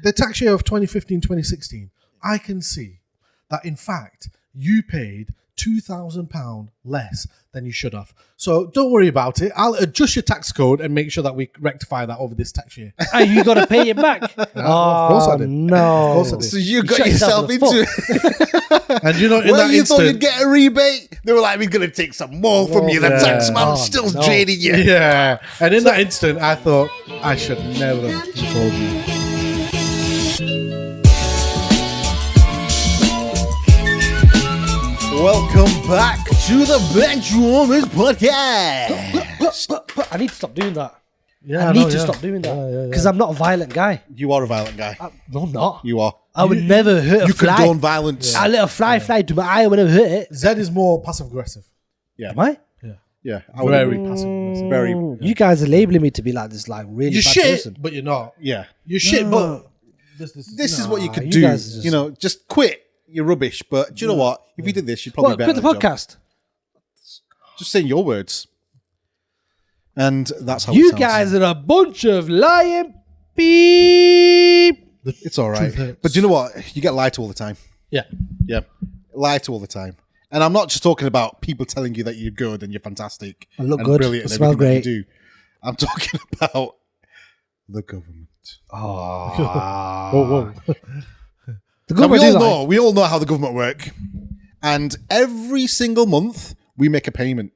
the tax year of 2015-2016, I can see that, in fact, you paid £2,000 less than you should have. So don't worry about it. I'll adjust your tax code and make sure that we rectify that over this tax year. Hey, you got to pay it back. Of course I did. No. Of course I did. So you got yourself into it. And you know, in Well, that you thought you'd instant, get a rebate. They were like, we're going to take some more from you. The tax man's still draining you. yeah. And in that instant, I thought I should never have told you. Welcome back to the Benchwarmers Podcast. I need to stop doing that. Yeah, I need to stop doing that because I'm not a violent guy. You are a violent guy. No, I'm not. You are. I would never hurt a You fly. condone violence. I let a fly into my eye. I would never hurt it. Zed is more passive aggressive. Yeah. Am I? Yeah. Very passive aggressive. Very. You guys are labeling me to be like this, like really You're bad shit, person. but you're not. Yeah. You're shit, but this This is what you could you do. guys are just- You know, just quit. You're rubbish. But do you know what? If you did this, you'd probably What? be Quit better the at the job. podcast. Just saying your words. And that's how it You sounds. guys are a bunch of lying beep. It's all right. truth hurts. But do you know what? You get lied to all the time. Yeah. Yeah. Lied to all the time. And I'm not just talking about people telling you that you're good and you're fantastic. I look and good. Brilliant I and smell everything that great. you do. I'm talking about the government. Whoa. The Now, government we all know how the government work. And every single month, we make a payment.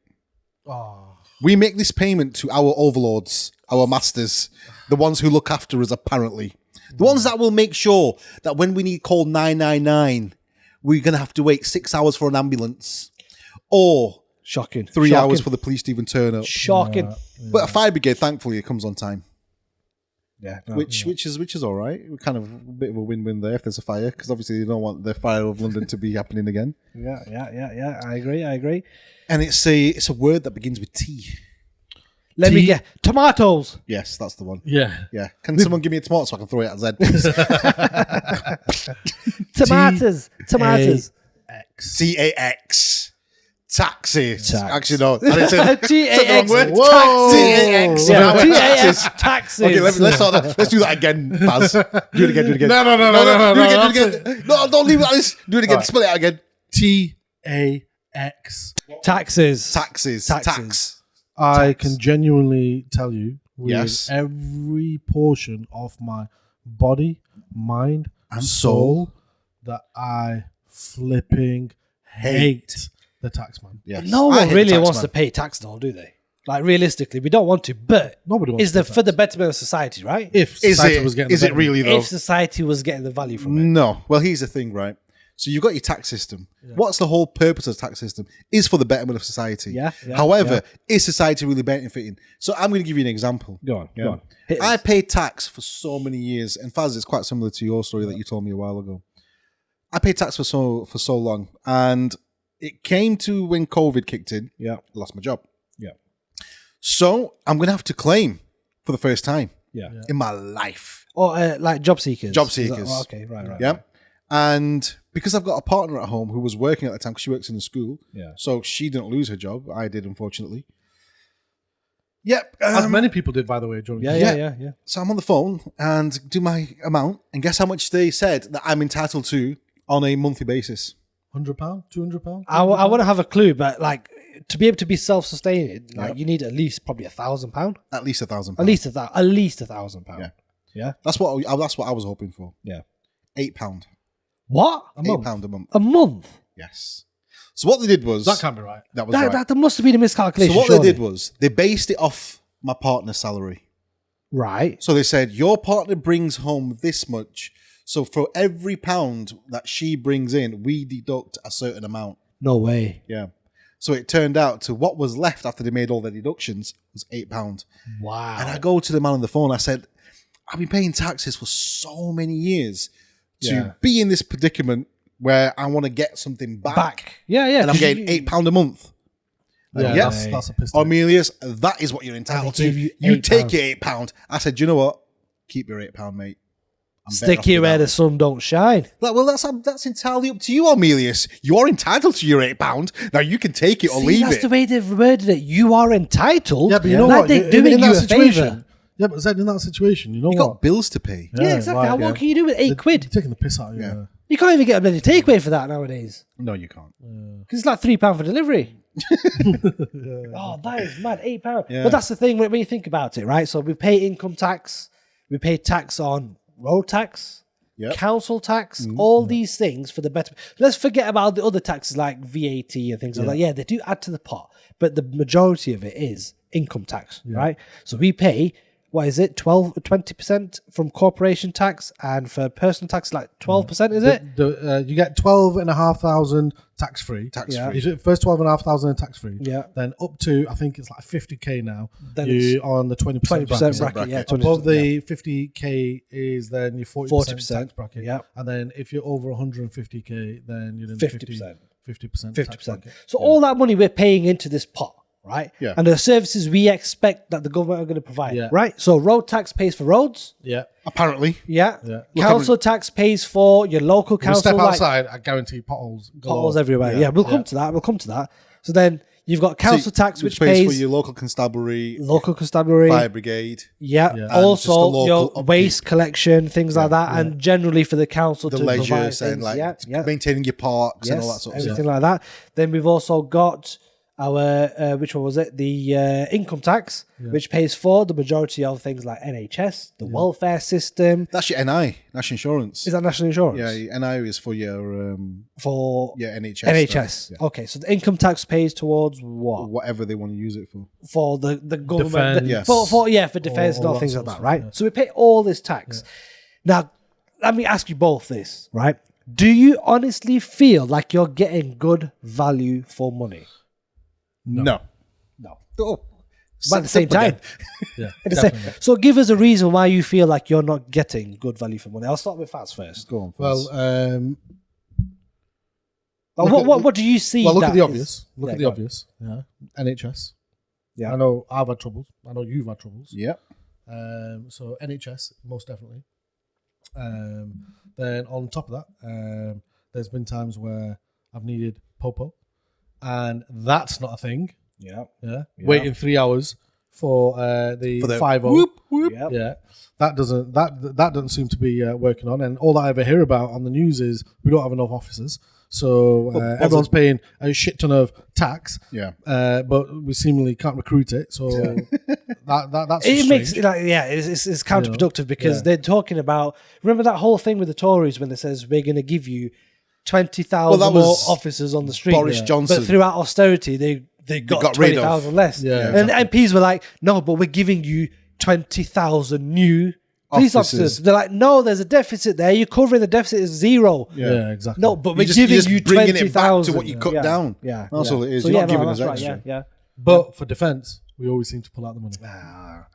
We make this payment to our overlords, our masters, the ones who look after us, apparently. The ones that will make sure that when we need call 999, we're going to have to wait 6 hours for an ambulance or Shocking. 3 Shocking. hours for the police to even turn up. Shocking. But a fire brigade, thankfully, it comes on time. Yeah. Which is all right. We're kind of a bit of a win-win there if there's a fire, because obviously you don't want the fire of London to be happening again. Yeah. I agree. And it's a word that begins with T. Let me get tomatoes. Yes, that's the one. Yeah. Yeah. Can someone give me a tomato so I can throw it at Zed, please? Tomatoes. T-A-X. Taxes. Tax. Actually, no. I didn't say that. T-A-X. Said the wrong word. Whoa. T-A-X. Yeah, Now T-A-X. taxes. Taxes. Okay, let's start that. Let's do that again, Baz. Do it again. No. Do it again. No, don't leave it like this. Do it again. Spell it out again. T-A-X. Taxes. Taxes. Taxes. Tax. I can genuinely tell you with Yes. every portion of my body, mind, and soul that I flipping hate the taxman. Yes. No I one hate really the wants taxman. to pay tax, though, do they? Like, realistically, we don't want to, but Nobody wants is to the pay for the tax. betterment of society, right? If Is society it? was getting Is the it really though? If society was getting the value from it. No. Well, here's the thing, right? So you've got your tax system. What's the whole purpose of the tax system? Is for the betterment of society. Yeah, However, is society really benefiting? So I'm going to give you an example. Go on. Hit I us. paid tax for so many years, and Faz, it's quite similar to your story that you told me a while ago. I paid tax for so long, and it came to when COVID kicked in. Yeah. I lost my job. Yeah. So I'm going to have to claim for the first time Yeah. in my life. Or like job seekers. Job Is that- seekers. oh, okay, right. Yeah. And because I've got a partner at home who was working at the time, because she works in the school, Yeah. so she didn't lose her job. I did, unfortunately. Yep. As many people did, by the way, during Yeah. So I'm on the phone and do my amount, and guess how much they said that I'm entitled to on a monthly basis? £100, £200. I want to have a clue, but like to be able to be self-sustaining, like you need at least probably £1,000. At least £1,000. At least £1,000. Yeah. Yeah. That's what I was hoping for. Yeah. £8. What? A £8 month? a month. A month? Yes. So what they did was That can't be right. that was right. That must have been a miscalculation. So what surely. they did was they based it off my partner's salary. Right. So they said your partner brings home this much. So for every pound that she brings in, we deduct a certain amount. No way. Yeah. So it turned out to what was left after they made all the deductions was £8. Wow. And I go to the man on the phone. I said, I've been paying taxes for so many years to be in this predicament where I want to get something back. Yeah. And I'm getting £8 a month. Yeah, Yeah. that's a piss take. Armelius, that is what you're entitled to. give you You £8. take your £8. I said, you know what? Keep your £8, mate. I'm better Stick off here where without the it. sun don't shine. Like, well, that's entirely up to you, Armelius. You are entitled to your £8. Now you can take it or See, leave that's it. the way they've worded it. You are entitled. Yeah, but you know like what? they're doing in you that a situation, favor. Yeah, but Zed, in that situation, you know You what? got bills to pay. Yeah, exactly. like, What can you do with £8? You're taking the piss out of you. Yeah. Yeah. You can't even get a bloody takeaway for that nowadays. No, you can't. Because it's like £3 for delivery. Oh, that is mad. £8. Yeah. But that's the thing when you think about it, right? So we pay income tax, we pay tax on road tax, Yep. council tax, all these things for the better. Let's forget about the other taxes like VAT and things like that. Yeah, they do add to the pot, but the majority of it is income tax, right? So we pay, what is it, 20% from corporation tax, and for personal tax, like 12%, is it? You get 12,500 tax free. Tax-free. First 12,500 tax free. Yeah. Then up to, I think it's like 50k now. Then you on the 20% 20% bracket. bracket, yeah. 20%, Above the 50k is then your 40% tax bracket. Yeah. And then if you're over 150k, then you're in 50%. 50% 50%. So all that money we're paying into this pot, right? Yeah. And the services we expect that the government are going to provide, Yeah. right? So road tax pays for roads. Yeah. Apparently. Yeah. Yeah. Council tax pays for your local If you council. step like, outside, I guarantee potholes. galore. potholes everywhere. Yeah, we'll come to that. We'll come to that. So then you've got council tax, which pays pays for your local constabulary, local constabulary. fire brigade, Yeah. Yeah. And just the Also, local your upkeep. waste collection, things like that, and generally for the council the to provide leisures, things. and like yeah. maintaining your parks and all that Yes, sort of stuff. everything like that. Then we've also got our which one was it? The income tax, which pays for the majority of things like NHS, the welfare system. That's your NI, national insurance. Is that national insurance? Yeah, your NI is for your For NHS. NHS. stuff. Okay, so the income tax pays towards what? Whatever they want to use it for. For the government. Defence. Yes. For defence and all all that things like sort that, of right? stuff, So we pay all this tax. Now, let me ask you both this, right? Do you honestly feel like you're getting good value for money? No. No. Oh, But at the same time. Yeah. At the same- Definitely. so give us a reason why you feel like you're not getting good value for money. I'll start with Fats first. Go on. Well, Like, look what do you see? look that at the is- obvious. Look Yeah, at the go on. obvious. Yeah. NHS. Yeah. I know I've had troubles. I know you've had troubles. yeah. So NHS, most definitely. Then on top of that, there's been times where I've needed Popo, and that's not a thing. Yeah. Yeah, waiting 3 hours for the For the 5-0. whoop, whoop. Yeah. Yeah, that doesn't seem to be working on. And all that I ever hear about on the news is we don't have enough officers, so everyone's paying a shit ton of tax. Yeah. But we seemingly can't recruit it. So that's It strange. makes it's counterproductive because they're talking about. Remember that whole thing with the Tories when they says we're going to give you 20,000 Well, that more was officers on the street. Boris Johnson. But throughout austerity, they got rid of. 20,000 less. Yeah, and MPs were like, no, but we're giving you 20,000 new police officers. They're like, no, there's a deficit there. You're covering the deficit is zero. Yeah, exactly. No, but we're You're giving just you bringing it back 20,000 to what you cut down. Yeah, That's all it is. So You're yeah, not giving that's us right. extra. Yeah. But for defence, we always seem to pull out the money.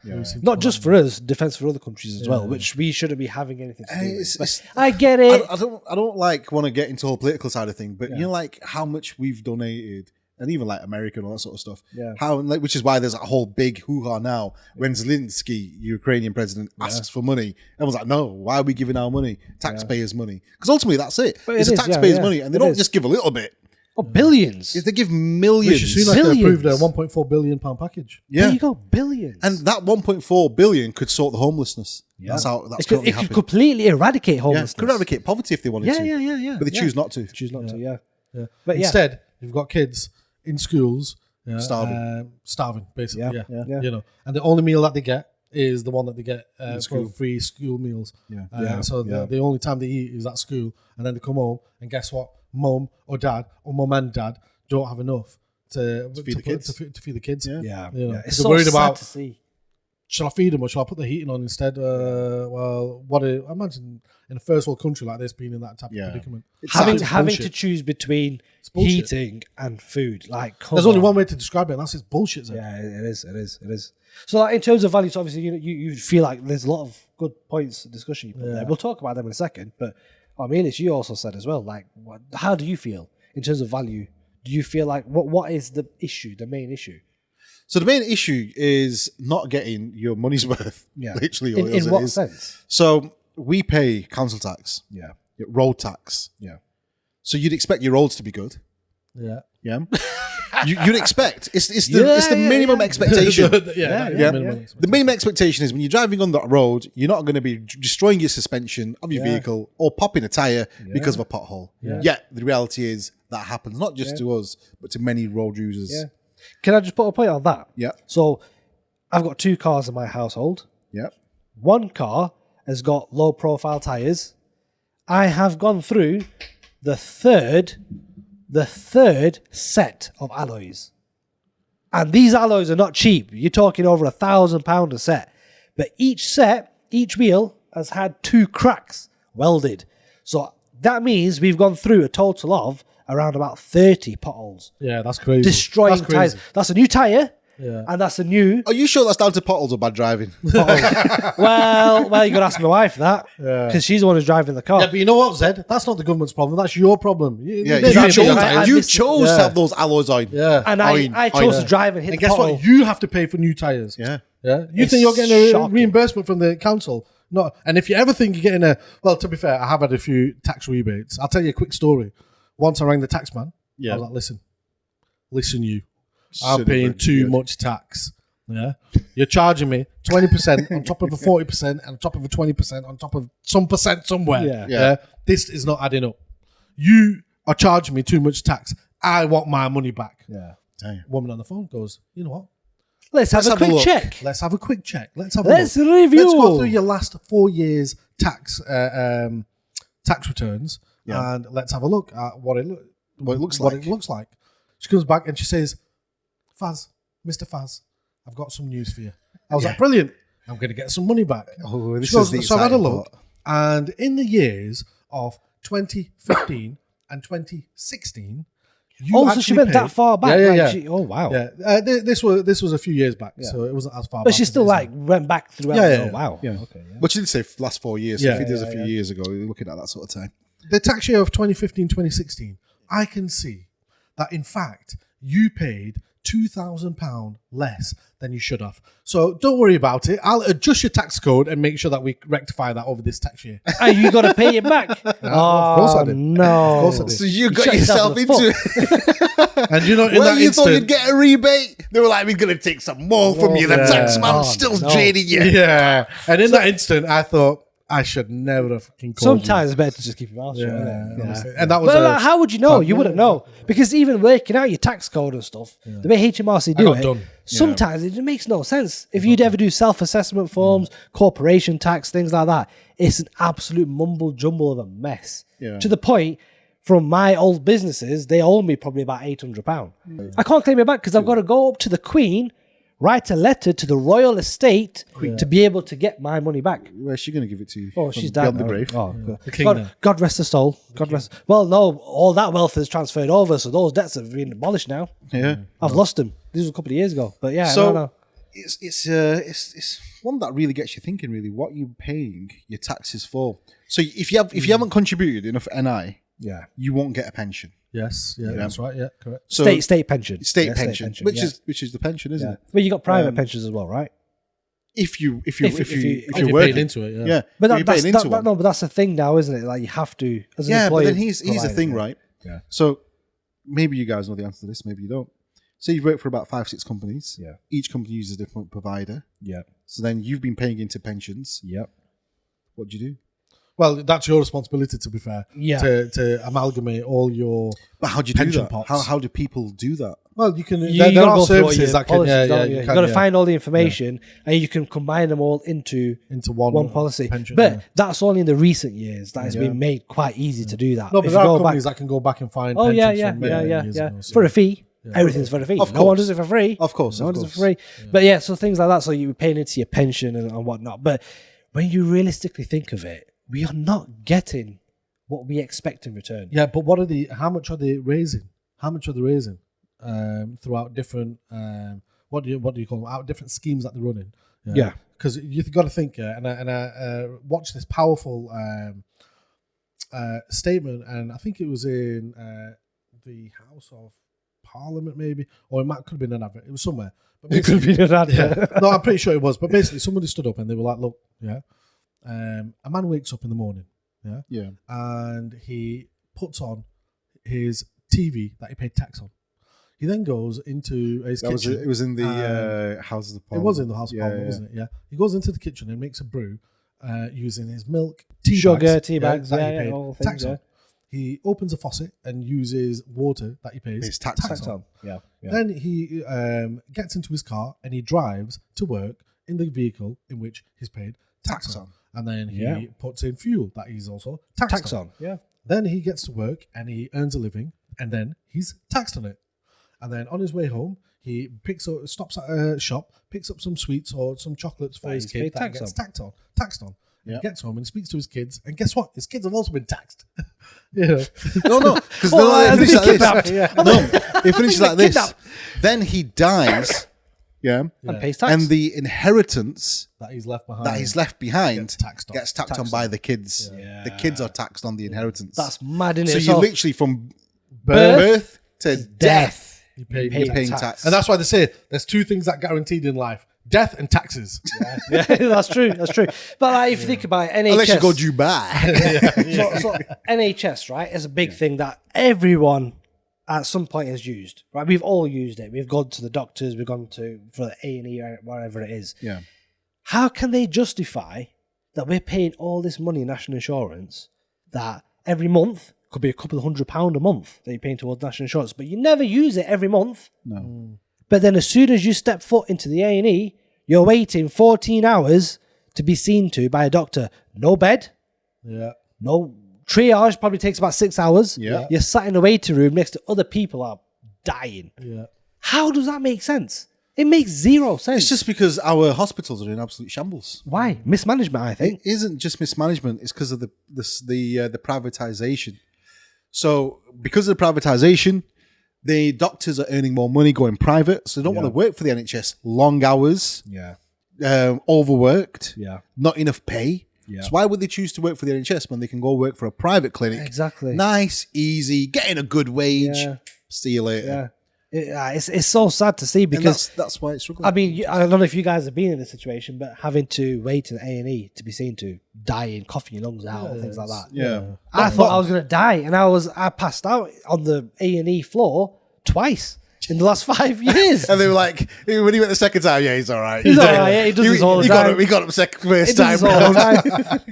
We always seem to Not pull just out for us, defense for other countries as well, which we shouldn't be having anything to do It's- with. it's- But I get it. I don't like want to get into the whole political side of thing, but you know, like how much we've donated, and even like America and all that sort of stuff. Yeah. How, like, which is why there's a whole big hoo-ha now when Zelensky, Ukrainian president, asks for money. Everyone's like, no, why are we giving our money? Taxpayers' money. Because ultimately that's it. But It's it a is, yeah, taxpayers' yeah. money, and they It don't is. just give a little bit. Oh, billions. They give millions. Rishi Sunak Billions. approved a £1.4 billion package. Yeah. There you go, billions. And that 1.4 billion could sort the homelessness. That's how that's it could, currently it could happening. completely eradicate Yeah, homelessness. could eradicate poverty if they wanted to. Yeah. But they choose not to. Choose not to, Yeah. But yeah. Instead, you've got kids in schools Starving. basically. Yeah. You know, and the only meal that they get is the one that they get for school. free school meals. Yeah. So the only time they eat is at school, and then they come home, and guess what? Mum or dad, or mum and dad, don't have enough to feed the kids. To feed the kids. Yeah. Yeah. You know, It's they're so worried sad about, to see. shall I feed them or shall I put the heating on instead? Well, I imagine in a first world country like this being in that type of predicament. Having It's to bullshit. choose between bullshit. heating and food. Like, come There's only on. one way to describe it, and that's just bullshit. Zed. Yeah, it is. So, like, in terms of values, obviously, you feel like there's a lot of good points of discussion you put there. We'll talk about them in a second. But I mean, it's you also said as well. Like, how do you feel in terms of value? Do you feel like what is the issue, the main issue? So the main issue is not getting your money's worth. Yeah. Literally. In what sense? So we pay council tax, Yeah. road tax. Yeah. So you'd expect your roads to be good. Yeah. Yeah. You'd expect. It's the minimum expectation. The minimum expectation is when you're driving on that road, you're not going to be destroying your suspension of your vehicle or popping a tire because of a pothole. Yet the reality is that happens not just to us, but to many road users. Yeah. Can I just put a point on that? Yeah. So I've got 2 cars in my household. Yeah. One car has got low profile tires. I have gone through the third set of alloys. And these alloys are not cheap. You're talking over £1,000 a set. But each wheel has had 2 cracks welded. So that means we've gone through a total of around about 30 potholes. Yeah, that's crazy. Destroying tires. That's a new tire. Yeah. And that's a new... Are you sure that's down to potholes or bad driving? well, you got to ask my wife that. Because she's the one who's driving the car. Yeah, but you know what, Zed? That's not the government's problem. That's your problem. You chose to have those alloys on. Yeah. And I chose to drive and hit and the guess pothole. what? You have to pay for new tyres. Yeah. Yeah. You think you're getting a reimbursement from the council? No. And if you ever think you're getting well, to be fair, I have had a few tax rebates. I'll tell you a quick story. Once I rang the tax man. I was like, listen, you. I'm paying too much tax. Yeah, you're charging me 20% on top of a 40% and on top of a 20% on top of some percent somewhere. Yeah, this is not adding up. You are charging me too much tax. I want my money back. Yeah. Damn. Woman on the phone goes, you know what? Let's have a quick check. Let's have a quick check. Let's review. Let's go through your last 4 years tax returns and let's have a look at what it looks like. She comes back and she says, Faz, Mr. Faz, I've got some news for you. I was like, brilliant. I'm going to get some money back. Oh, this so is I've had a look. And in the years of 2015 and 2016, so she went that far back. Yeah. Oh, wow. Yeah. This was a few years back, so it wasn't as far back. But she still went back throughout. Oh, wow. Yeah. Okay. Yeah. But she did say last 4 years. So if it is a few years ago, you're looking at that sort of time. The tax year of 2015, 2016, I can see that, in fact, you paid £2,000 less than you should have. So don't worry about it. I'll adjust your tax code and make sure that we rectify that over this tax year. And you got to pay it back. Of course I did. No. Of course I did. So you got yourself into it. And you know, in well, that you instant, thought you'd get a rebate. They were like, we're going to take some more from you. The tax man still draining you. Yeah. And in that instant, I thought, I should never have fucking called Sometimes it's better to just keep your mouth shut. And that was how would you know? You wouldn't know. Because even working out your tax code and stuff, the way HMRC do it, sometimes it makes no sense. If you'd ever do self-assessment forms, corporation tax, things like that, it's an absolute mumble jumble of a mess. Yeah. To the point, from my old businesses, they owe me probably about £800. I can't claim it back because I've got to go up to the Queen, write a letter to the royal estate to be able to get my money back. Where's she going to give it to you? Oh, she's died. The grave. Oh, God rest her soul. God rest. Well, no, all that wealth is transferred over, so those debts have been abolished now. Yeah, I've lost them. This was a couple of years ago, but yeah. So it's one that really gets you thinking. Really, what you're paying your taxes for. So if you haven't contributed enough NI, you won't get a pension. Yes, that's right. Yeah, correct. So state pension, state pension, which is the pension, isn't it? Well, you got private pensions as well, right? If you're working working into it, but that's the thing now, isn't it? Like you have to. As an but then employee here's the thing, right? Yeah. So maybe you guys know the answer to this, maybe you don't. So you've worked for about 5-6 companies. Yeah. Each company uses a different provider. Yeah. So then you've been paying into pensions. Yep. What do you do? Well, that's your responsibility, to be fair. Yeah. To amalgamate all your But how do you do that? Pots. How do people do that? Well, you can. There are services that can. You've got to find all the information, and you can combine them all into one policy. Pension, but that's only in the recent years that has been made quite easy to do that. No, but there are companies that can go back and find. Oh yeah. For a fee. Everything's for a fee. No one does it for free. Of course. No one does it for free. But so things like that. So you're paying into your pension and whatnot. But when you realistically think of it, we are not getting what we expect in return. Yeah, but how much are they raising? How much are they raising throughout different what do you call them? Out different schemes that they're running? Yeah, because you've got to think. And I watched this powerful statement, and I think it was in the House of Parliament, maybe, or could have been an advert. It was somewhere. But it could have been an advert. No, I'm pretty sure it was. But basically, somebody stood up and they were like, "Look, a man wakes up in the morning, and he puts on his TV that he paid tax on. He then goes into his kitchen. It was in the House of the Parliament. It was in the House of Parliament, wasn't it? Yeah. He goes into the kitchen and makes a brew using his milk, tea bags, that he paid all tax things, on. He opens a faucet and uses water that he pays tax on. Yeah. Then he gets into his car and he drives to work in the vehicle in which he's paid tax on. And then he puts in fuel that he's also taxed on. Yeah. Then he gets to work and he earns a living and then he's taxed on it. And then on his way home, he stops at a shop, picks up some sweets or some chocolates for his kid that he gets taxed on. He gets home and speaks to his kids, and guess what? His kids have also been taxed. No, because he finishes like this. Then he dies, and pays tax. and the inheritance that he's left behind gets taxed on by the kids. Yeah. The kids are taxed on the inheritance. That's mad, isn't so it? you're literally from birth to death. You're paying tax. And that's why they say there's two things that are guaranteed in life: death and taxes. Yeah, that's true. But like, if you think about it, NHS, unless you go Dubai. So NHS, right, is a big thing that everyone at some point has used. Right, we've all used it. We've gone to the doctors. We've gone for the A&E or whatever it is. Yeah. How can they justify that we're paying all this money in national insurance that every month could be a couple of £100 a month that you're paying towards national insurance, but you never use it every month? No. But then as soon as you step foot into the A&E, you're waiting 14 hours to be seen to by a doctor. No bed. Yeah. No triage, probably takes about 6 hours. Yeah. You're sat in a waiting room next to other people who are dying. Yeah. How does that make sense? It makes zero sense. It's just because our hospitals are in absolute shambles. Why? Mismanagement, I think. It isn't just mismanagement. It's because of the privatization. So because of the privatization, the doctors are earning more money going private, so they don't want to work for the NHS. Long hours, overworked, not enough pay. Yeah. So why would they choose to work for the NHS when they can go work for a private clinic? Exactly. Nice, easy, getting a good wage. See you later. Yeah. It's so sad to see because that's why it's struggling. I mean, I don't know if you guys have been in this situation, but having to wait in A&E to be seen to dying, coughing your lungs out, and things like that. Yeah, I thought I was going to die, and I passed out on the A&E floor twice in the last 5 years. And they were like, when he went the second time, he's all right. He's all right. Yeah, he does this all the time. He got him first time.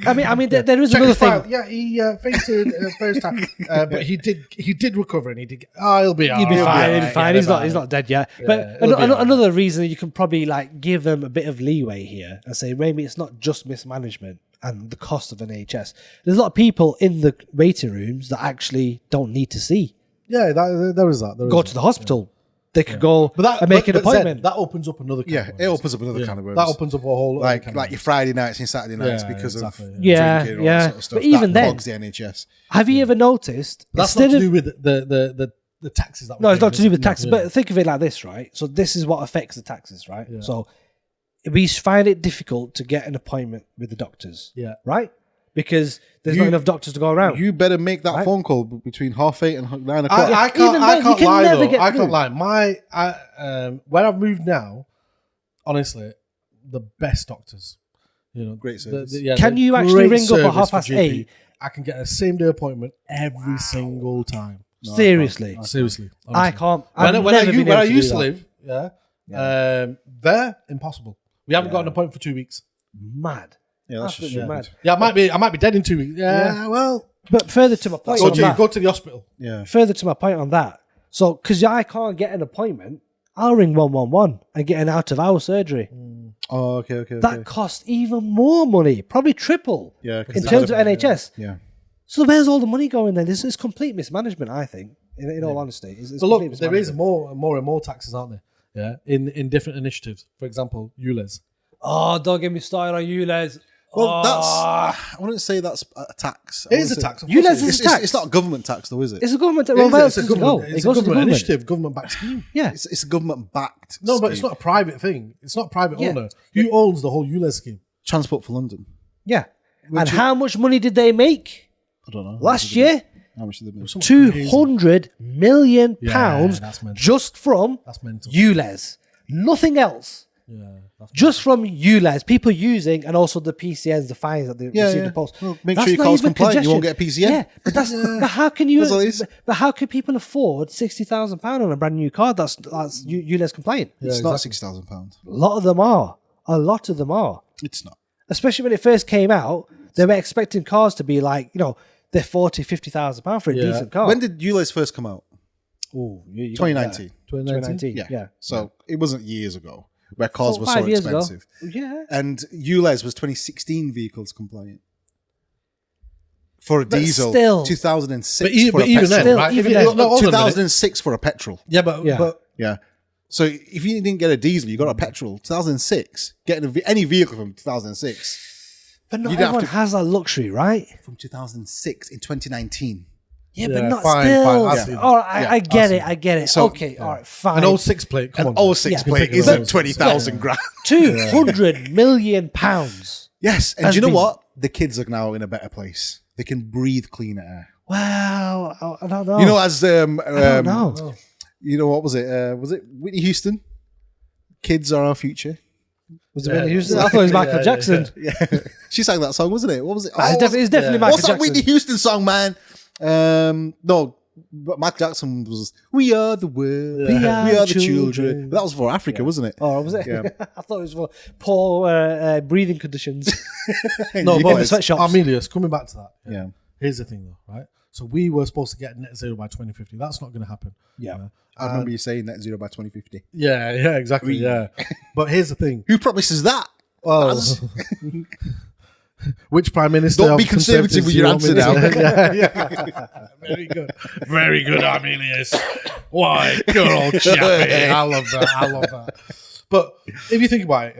I mean, there is another thing. Yeah, he fainted first time, but he did recover, and he did. He'll be He'll be fine. He's not dead yet. But another reason you can probably like give them a bit of leeway here and say, maybe it's not just mismanagement and the cost of NHS. There's a lot of people in the waiting rooms that actually don't need to see. Yeah, there is that. Go to the hospital. They could go and make an appointment. That opens up another can of worms. It opens up another can of worms. That opens up a whole like your Friday nights and Saturday nights because of drinking and all that sort of stuff. But even that then, bugs the NHS. Have you ever noticed? That's not to do with the taxes. That no, it's not to do with taxes. But think of it like this, right? So this is what affects the taxes, right? Yeah. So we find it difficult to get an appointment with the doctors. Yeah. Right? Because there's not enough doctors to go around. You better make that phone call between 8:30 and 9 o'clock. I can't lie though. I can't lie. Where I've moved now, honestly, the best doctors. Great service. Can you actually ring up at 8:30? I can get a same day appointment every single time. No, seriously. Seriously. I can't. When I used to live, they're impossible. We haven't got an appointment for 2 weeks. Mad. Yeah, that's just mad. Yeah, I might be dead in 2 weeks. Yeah, well. But further to my point go to the hospital. Yeah. Further to my point on that. So, because I can't get an appointment, I'll ring 111 and get an out-of-hours surgery. Oh, okay. That costs even more money, probably triple. Yeah. In terms of NHS. Yeah. So where's all the money going then? This is complete mismanagement, I think. In all honesty, so look, there is more and more taxes, aren't there? Yeah. In different initiatives. For example, ULEZ. Oh, don't get me started on ULEZ. Well, I wouldn't say that's a tax. It is a tax. ULEZ is a tax. It's not a government tax, though, is it? It's a government tax. It's a government initiative, government-backed scheme. Yeah. It's a government-backed No, but it's not a private thing. It's not a private owner. Who owns the whole ULEZ scheme? Transport for London. Yeah. And how much money did they make? I don't know. Last year? How much did they make? £200 million that's mental. just from That's mental. ULEZ. Nothing else. Just from ULEZ, people using, and also the PCNs, the fines that they receive the post. Well, make That's sure your not car's even compliant. You won't congestion. get a PCN. Yeah, but that's but how can you? That's all it is. But how can people afford £60,000 on a brand new car that's ULEZ compliant? It's not £6,000. A lot of them are. A lot of them are. It's not. Especially when it first came out, they were expecting cars to be like, they're £40,000-50,000 for a decent car. When did ULEZ first come out? Oh, 2019. 2019. Yeah. Yeah. So it wasn't years ago where cars were so 5 years expensive. ago. Yeah. And ULEZ was 2016 vehicles compliant. For a But diesel, still. 2006 But for a even petrol. then, right? even If then. you- no, hold on a minute. 2006 for a petrol. Yeah, but Yeah. So if you didn't get a diesel, you got a petrol. 2006, getting any vehicle from 2006. But not You'd have everyone to- has that luxury, right? From 2006 in 2019. Yeah, Yeah, but not fine, still. fine, I'll see that. All right, I get it. I get it. So- okay, all right, fine. an old 6 plate. Come An on. 06 Yeah. plate Pick isn't those. 20,000 grand. £200 million. Yes, and Has do you know been- what? The kids are now in a better place. They can breathe cleaner air. Wow, I don't know. You know, as I don't know. you know, what was it? Was it Whitney Houston? Kids are our future. Was it Whitney Houston? I thought it was Michael Jackson. Yeah, she sang that song, wasn't it? What was it? It's definitely Michael what's that Jackson. Whitney Houston song, man? No, but Michael Jackson was "We Are the World, We are the children." But that was for Africa, wasn't it? Oh, was it? Yeah. I thought it was for poor breathing conditions. No, Yes. but sweatshops. Armelius, coming back to that. Yeah. Here's the thing, though, right? So we were supposed to get net zero by 2050. That's not going to happen. I remember you saying net zero by 2050. Yeah, exactly. Yeah. But here's the thing. Who promises that? Well, Us? which prime minister? Don't of be conservative Conservatives with do you your want me answer to- yeah. Very good. Very good, Armelius. Why, good old chappy. I love that. But if you think about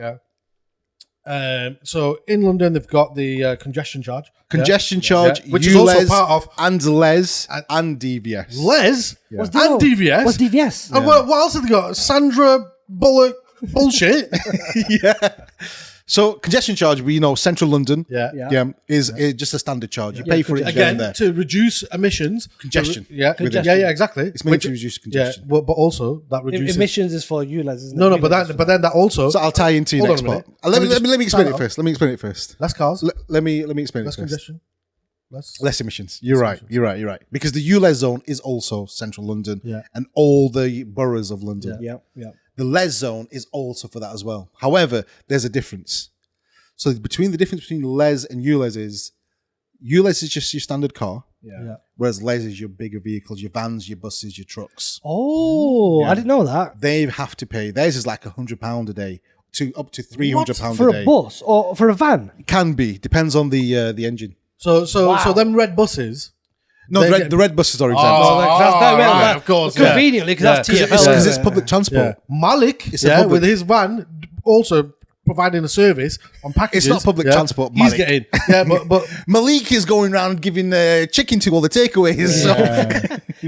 it, so in London, they've got the congestion charge. Congestion charge, which is also ULEZ, part of and LEZ and DVS. Les What's and DVS. What's DVS? And what else have they got? Sandra Bullock bullshit. Yeah. So congestion charge, we know Central London. Yeah. Is just a standard charge. You pay for it Again, there. to reduce emissions. Congestion. Yeah, Congestion. yeah, exactly. It's meant to reduce congestion. Yeah, but also that reduces Emissions is for ULEZ, isn't it? No, ULEZ but then that also So I'll tie into your Hold next on a part. minute. Let me explain it start first. Let me explain it first. less cars, Let me explain less it first. congestion, Less emissions. You're right. You're right. Because the ULEZ zone is also Central London and all the boroughs of London. Yeah. The LEZ zone is also for that as well. However, there's a difference. So the difference between LEZ and ULEZ is just your standard car, whereas LEZ is your bigger vehicles, your vans, your buses, your trucks. Oh, I didn't know that. They have to pay. Theirs is like £100 a day to up to £300 For a day. a bus or for a van? It can be. Depends on the engine. So Wow. them red buses. No, They the red buses are exempt. Right, of course, yeah. Conveniently, because that's Yeah, TfL. Because it's public transport. Malik, It's a public- with his van, also providing a service on packages. It's not public transport, He's Malik. getting, but Malik is going around giving chicken to all the takeaways. So.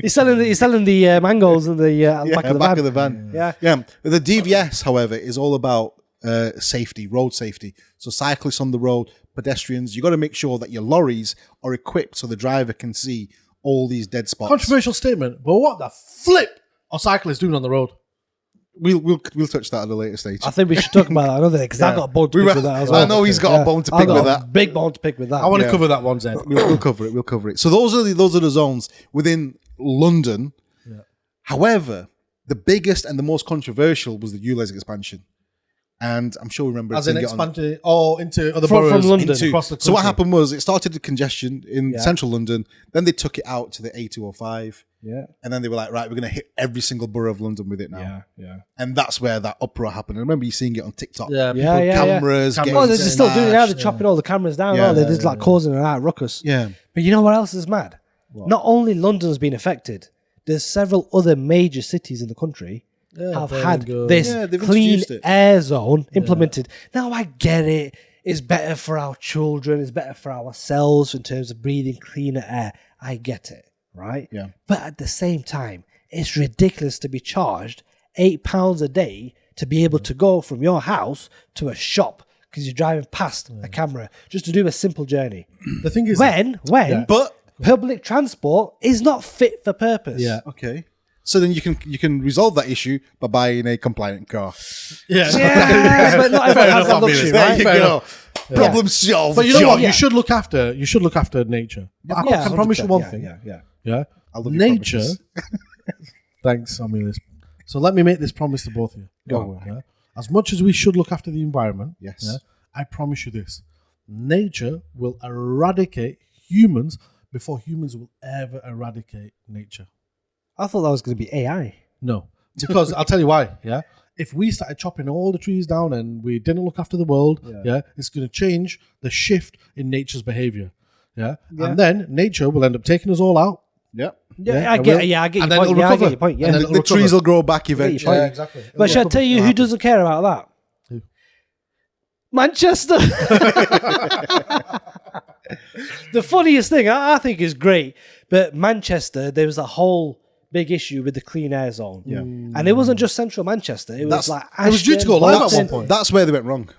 He's selling the mangoes in the back of the van. Yeah. The DVS, however, is all about safety, road safety. So cyclists on the road, pedestrians, you got to make sure that your lorries are equipped so the driver can see all these dead spots. controversial statement. But what the flip are cyclists doing on the road? We'll touch that at a later stage. I think we should talk about that another day because I've got a bone to pick with that as well. I know he's got a bone to I've pick got with a that. big bone to pick with that. I want to cover that one, Zed. We'll cover it. We'll cover it. So those are the zones within London. Yeah. However, the biggest and the most controversial was the ULEZ expansion, and I'm sure we remember As seeing in it on- expanding into other From boroughs London. into- across the country. So what happened was it started the congestion in central London, then they took it out to the A205, and then they were like, right, we're going to hit every single borough of London with it now. And that's where that uproar happened. I remember you seeing it on TikTok. Yeah, Yeah, yeah, Cameras, yeah. getting Oh, they're still doing it now. They're smashed. chopping all the cameras down. Yeah, They're just like causing an out ruckus. Yeah. But you know what else is mad? Not only London's been affected, there's several other major cities in the country have had this Yeah, they've clean introduced it. air zone implemented. Now I get it. It's better for our children. It's better for ourselves in terms of breathing cleaner air. I get it, right? Yeah. But at the same time, it's ridiculous to be charged £8 a day to be able to go from your house to a shop because you're driving past a camera just to do a simple journey. The thing is, When But public transport is not fit for purpose. Yeah. okay, So then you can resolve that issue by buying a compliant car. Yeah, but not everyone has that luxury, There right? you go. Problem solved. But you know what? Yeah. You should look after nature. But I can promise you one thing. Yeah. I love your Nature. promises. Thanks, Amelis. So let me make this promise to both of you. Go on. Yeah? As much as we should look after the environment, Yes. I promise you this: nature will eradicate humans before humans will ever eradicate nature. I thought that was going to be AI. No, because I'll tell you why. Yeah, if we started chopping all the trees down and we didn't look after the world, it's going to change the shift in nature's behavior. Yeah, and then nature will end up taking us all out. Yep. I get your and then point. it'll Yeah, I recover. get your point. Yeah. And then The it'll recover. trees will grow back eventually. Yeah, exactly. But shall I tell you who doesn't care about that? Who? Manchester. The funniest thing I think is great, but Manchester, there was a whole big issue with the clean air zone. Yeah. And it wasn't just central Manchester. It was like it was due to go live at Bolton. one point. That's where they went wrong.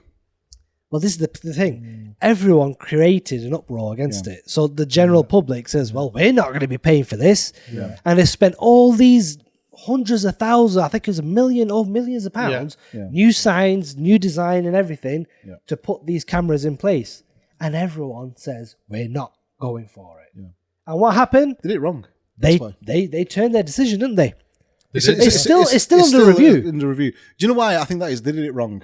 Well, this is the thing. Everyone created an uproar against it. So the general public says, well, we're not going to be paying for this. Yeah. And they spent all these hundreds of thousands, I think it was millions of pounds, new signs, new design and everything to put these cameras in place. And everyone says, we're not going for it. Yeah. And what happened? They did it wrong. They turned their decision, didn't they? It's still under review. Under review. Do you know why I think that is? They did it wrong.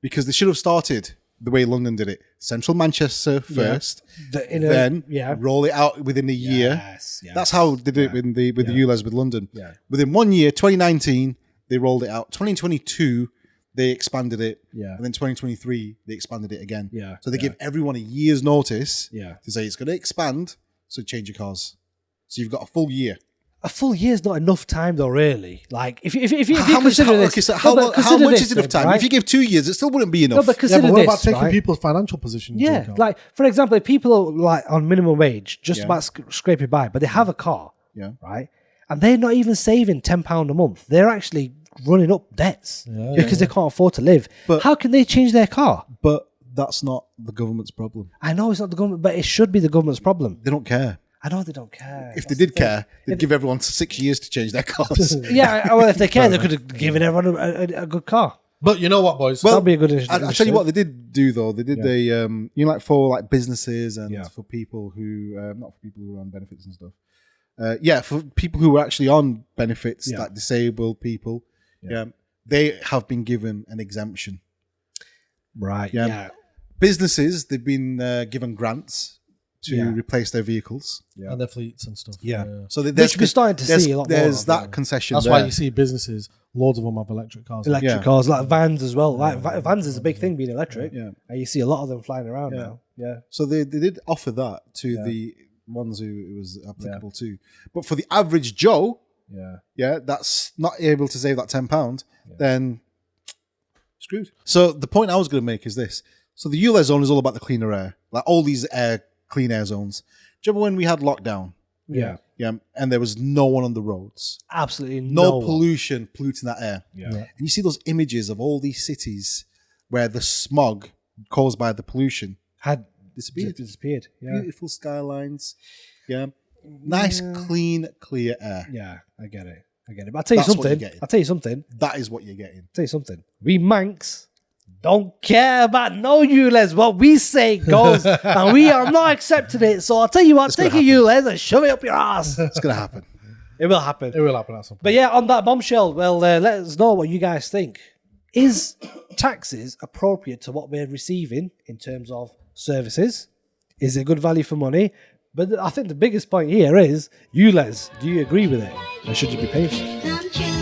Because they should have started the way London did it. Central Manchester first, then roll it out within a year. Yes. That's how they did it with the ULEZ with London. Yeah. Within 1 year, 2019, they rolled it out. 2022, they expanded it. Yeah. And then 2023, they expanded it again. Yeah. So they give everyone a year's notice to say it's going to expand, so change your cars. So you've got a full year. A full year is not enough time, though. Really, like if you how consider this, how much is enough time? Right? If you give 2 years, it still wouldn't be enough. No, but consider but what this, about taking right? people's financial positions? Yeah, like for example, if people are like on minimum wage, just about scraping by, but they have a car, right, and they're not even saving £10 a month. They're actually running up debts because they can't afford to live. But how can they change their car? But that's not the government's problem. I know it's not the government, but it should be the government's problem. They don't care. I know they don't care. If they did care, they'd give everyone 6 years to change their cars. Well, if they care, they could have given everyone a good car. But you know what, boys? Well, that'd be a good initiative. I'll tell you what they did do, though. They did like for like businesses and for people who, not for people who are on benefits and stuff. For people who are actually on benefits, like disabled people, they have been given an exemption. Right. Yeah. Businesses, they've been given grants to replace their vehicles and their fleets and stuff. So which we're starting to see a lot more. There's that concession. That's there. why you see businesses. Loads of them have electric cars. Cars, like vans as well. Like vans is a big thing being electric. And you see a lot of them flying around now. Yeah. So they did offer that to the ones who it was applicable to. But for the average Joe, that's not able to save that £10, then screwed. So the point I was going to make is this. So the ULEZ zone is all about the cleaner air. Like all these clean air zones. Do you remember when we had lockdown? Yeah. And there was no one on the roads. Absolutely no one. pollution polluting that air. And you see those images of all these cities where the smog caused by the pollution had disappeared. Yeah. Beautiful skylines. Yeah. Nice, clean, clear air. Yeah, I get it. But I'll tell you something. That is what you're getting. I'll tell you something. We Manx don't care about no ULEZ. What we say goes, and we are not accepting it. So I'll tell you what, take a ULEZ and shove it up your ass. It's going to happen. It will happen. It will happen at some point. But yeah, on that bombshell, well, let us know what you guys think. Is taxes appropriate to what we're receiving in terms of services? Is it good value for money? But I think the biggest point here is ULEZ. Do you agree with it? Or should you be paying for it?